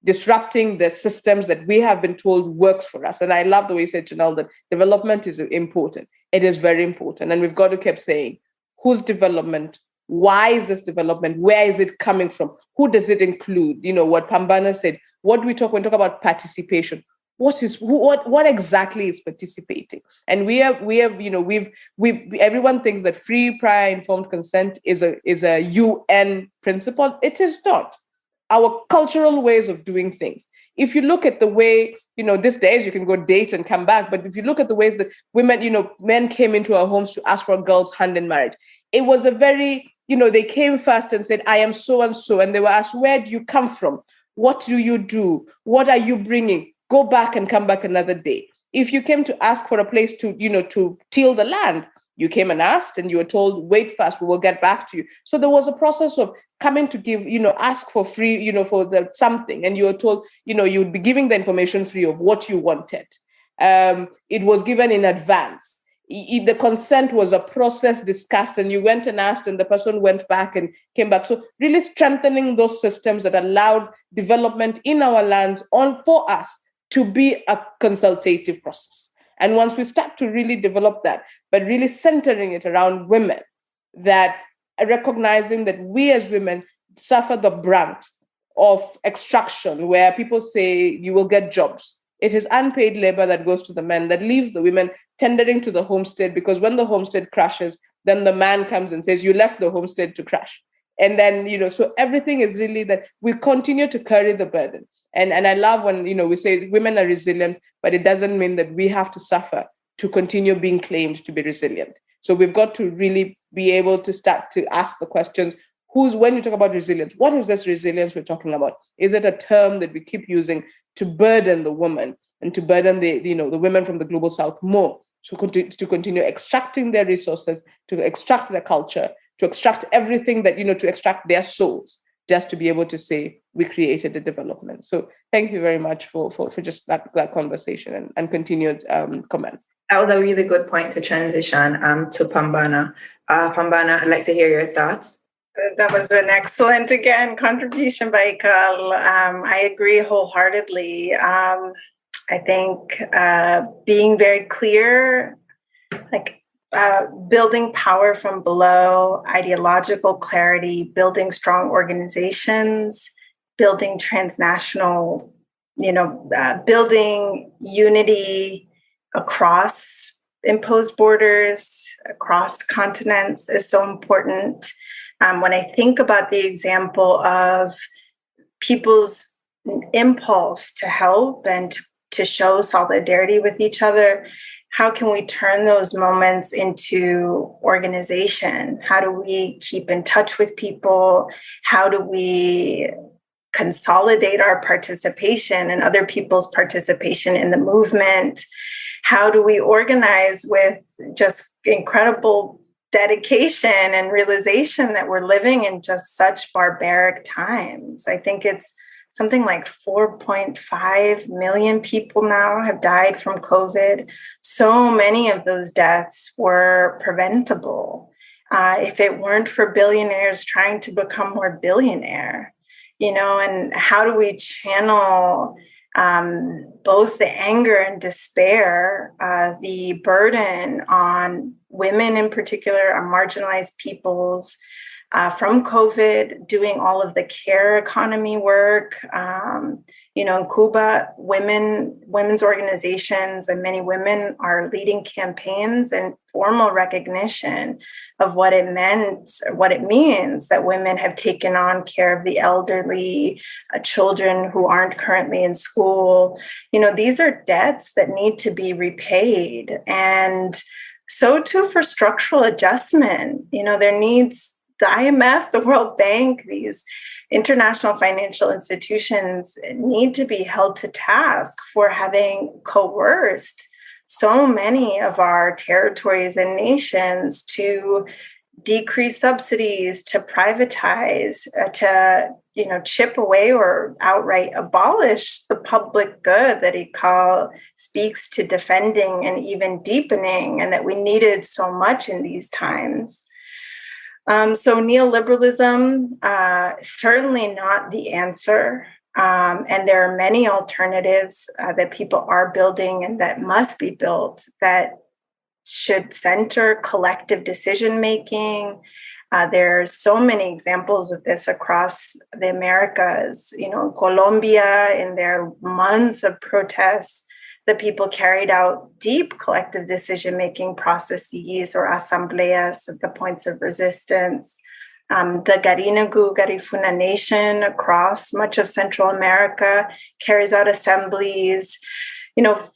disrupting the systems that we have been told works for us. And I love the way you said, Janelle, that development is important. It is very important. And we've got to keep saying, whose development? Why is this development? Where is it coming from? Who does it include? What Pambana said. What do we talk when we talk about participation? What exactly is participating? And everyone thinks that free, prior, informed consent is a UN principle. It is not. Our cultural ways of doing things. If you look at the way, these days you can go date and come back, but if you look at the ways that women, men came into our homes to ask for a girl's hand in marriage, it was a very, they came first and said, I am so and so, and they were asked, where do you come from? What do you do? What are you bringing? Go back and come back another day. If you came to ask for a place to till the land, you came and asked and you were told, wait first, we will get back to you. So there was a process of coming to give, ask for free, for something. And you were told, you would be giving the information free of what you wanted. It was given in advance. The consent was a process discussed, and you went and asked and the person went back and came back. So really strengthening those systems that allowed development in our lands for us to be a consultative process. And once we start to really develop that, but really centering it around women, that recognizing that we as women suffer the brunt of extraction, where people say you will get jobs. It is unpaid labor that goes to the men, that leaves the women tendering to the homestead, because when the homestead crashes, then the man comes and says, you left the homestead to crash. And then, so everything is really that we continue to carry the burden. And I love when, we say women are resilient, but it doesn't mean that we have to suffer to continue being claimed to be resilient. So we've got to really be able to start to ask the questions, when you talk about resilience, what is this resilience we're talking about? Is it a term that we keep using to burden the woman and to burden the women from the Global South more, to continue extracting their resources, to extract their culture, to extract everything that, to extract their souls, just to be able to say we created a development. So thank you very much for just that conversation and continued comment. That was a really good point to transition to Pambana. Pambana, I'd like to hear your thoughts. That was an excellent, again, contribution by Ikal. I agree wholeheartedly. I think being very clear, building power from below, ideological clarity, building strong organizations, building transnational, building unity across imposed borders, across continents is so important. When I think about the example of people's impulse to help and to show solidarity with each other, how can we turn those moments into organization? How do we keep in touch with people? How do we consolidate our participation and other people's participation in the movement? How do we organize with just incredible dedication and realization that we're living in just such barbaric times? I think it's something like 4.5 million people now have died from COVID. So many of those deaths were preventable if it weren't for billionaires trying to become more billionaire, and how do we channel both the anger and despair, the burden on women in particular, on marginalized peoples, from COVID, doing all of the care economy work. In Cuba, women's organizations and many women are leading campaigns and formal recognition of what it means that women have taken on care of the elderly, children who aren't currently in school. These are debts that need to be repaid. And so too for structural adjustment. There needs the IMF, the World Bank, these international financial institutions need to be held to task for having coerced so many of our territories and nations to decrease subsidies, to privatize, to chip away or outright abolish the public good that Ikal speaks to defending and even deepening, and that we needed so much in these times. So neoliberalism, certainly not the answer. And there are many alternatives that people are building and that must be built that should center collective decision-making. There's so many examples of this across the Americas. In Colombia, in their months of protests, the people carried out deep collective decision-making processes or asambleas at the points of resistance. The Garifuna Nation across much of Central America carries out assemblies,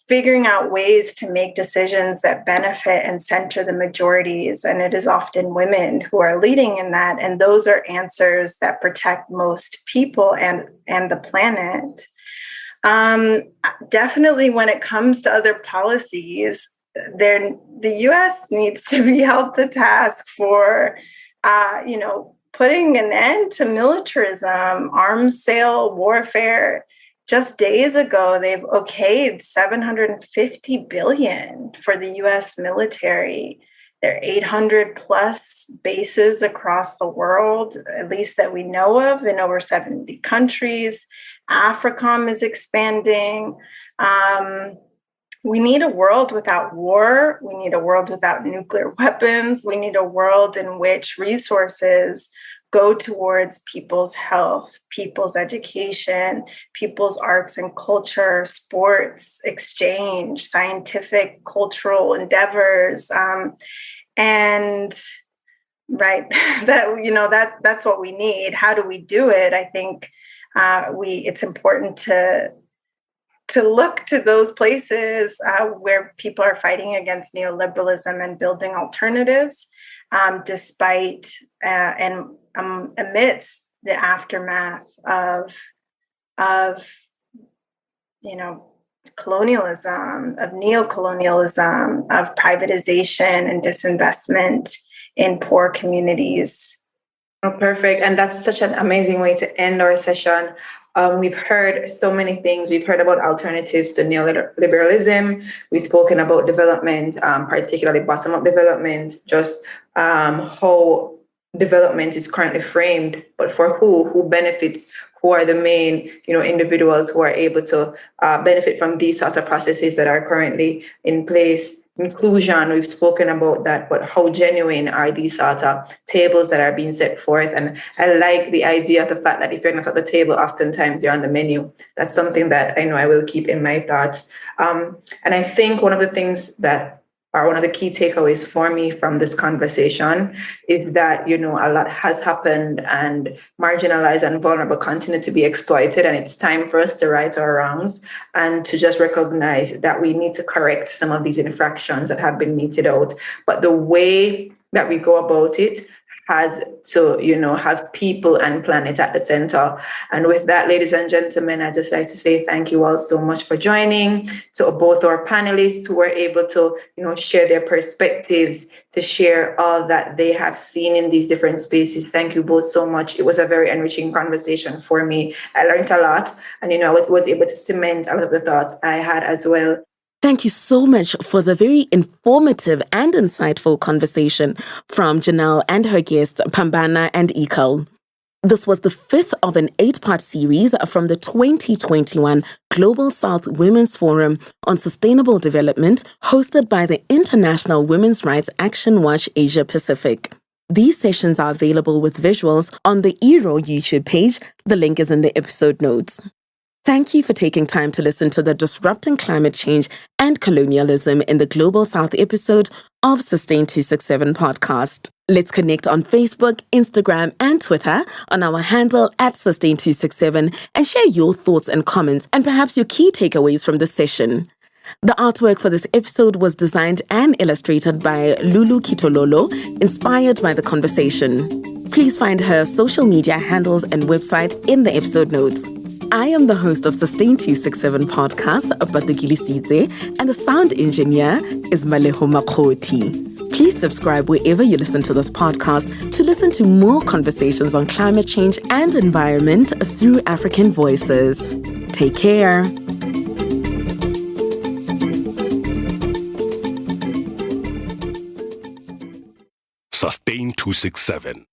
figuring out ways to make decisions that benefit and center the majorities. And it is often women who are leading in that. And those are answers that protect most people and the planet. Definitely when it comes to other policies, the U.S. needs to be held to task for, putting an end to militarism, arms sale, warfare. Just days ago, they've okayed $750 billion for the U.S. military. There are 800 plus bases across the world, at least that we know of, in over 70 countries. AFRICOM is expanding. We need a world without war. We need a world without nuclear weapons. We need a world in which resources go towards people's health, people's education, people's arts and culture, sports, exchange, scientific, cultural endeavors. And right, that's what we need. How do we do it? I think it's important to look to those places where people are fighting against neoliberalism and building alternatives, despite and amidst the aftermath of colonialism, of neocolonialism, of privatization and disinvestment in poor communities. Oh, perfect. And that's such an amazing way to end our session. We've heard so many things. We've heard about alternatives to neoliberalism. We've spoken about development, particularly bottom-up development, just how development is currently framed, but for who benefits, who are the main, individuals who are able to benefit from these sorts of processes that are currently in place. Inclusion, we've spoken about that, but how genuine are these sort of tables that are being set forth? And I like the idea of the fact that if you're not at the table, oftentimes you're on the menu. That's something that I know I will keep in my thoughts. And I think one of the things that are one of the key takeaways for me from this conversation is that, a lot has happened and marginalized and vulnerable continue to be exploited. And it's time for us to right our wrongs and to just recognize that we need to correct some of these infractions that have been meted out. But the way that we go about it has to, have people and planet at the center. And with that, ladies and gentlemen, I'd just like to say thank you all so much for joining, to both our panelists who were able to, share their perspectives, to share all that they have seen in these different spaces. Thank you both so much. It was a very enriching conversation for me. I learned a lot, and, I was able to cement a lot of the thoughts I had as well. Thank you so much for the very informative and insightful conversation from Janelle and her guests, Pambana and Ikal. This was the 5th of an 8-part series from the 2021 Global Souyh Women's Forum on Sustainable Development, hosted by the International Women's Rights Action Watch Asia Pacific. These sessions are available with visuals on the ERO YouTube page. The link is in the episode notes. Thank you for taking time to listen to the Disrupting Climate Change and Colonialism in the Global Souyh episode of Sustain 267 podcast. Let's connect on Facebook, Instagram, and Twitter on our handle @Sustain 267 and share your thoughts and comments and perhaps your key takeaways from the session. The artwork for this episode was designed and illustrated by Lulu Kitololo, inspired by the conversation. Please find her social media handles and website in the episode notes. I am the host of Sustain 267 podcast, Patukili, and the sound engineer is Maleho Makoti. Please subscribe wherever you listen to this podcast to listen to more conversations on climate change and environment through African voices. Take care. Sustain 267.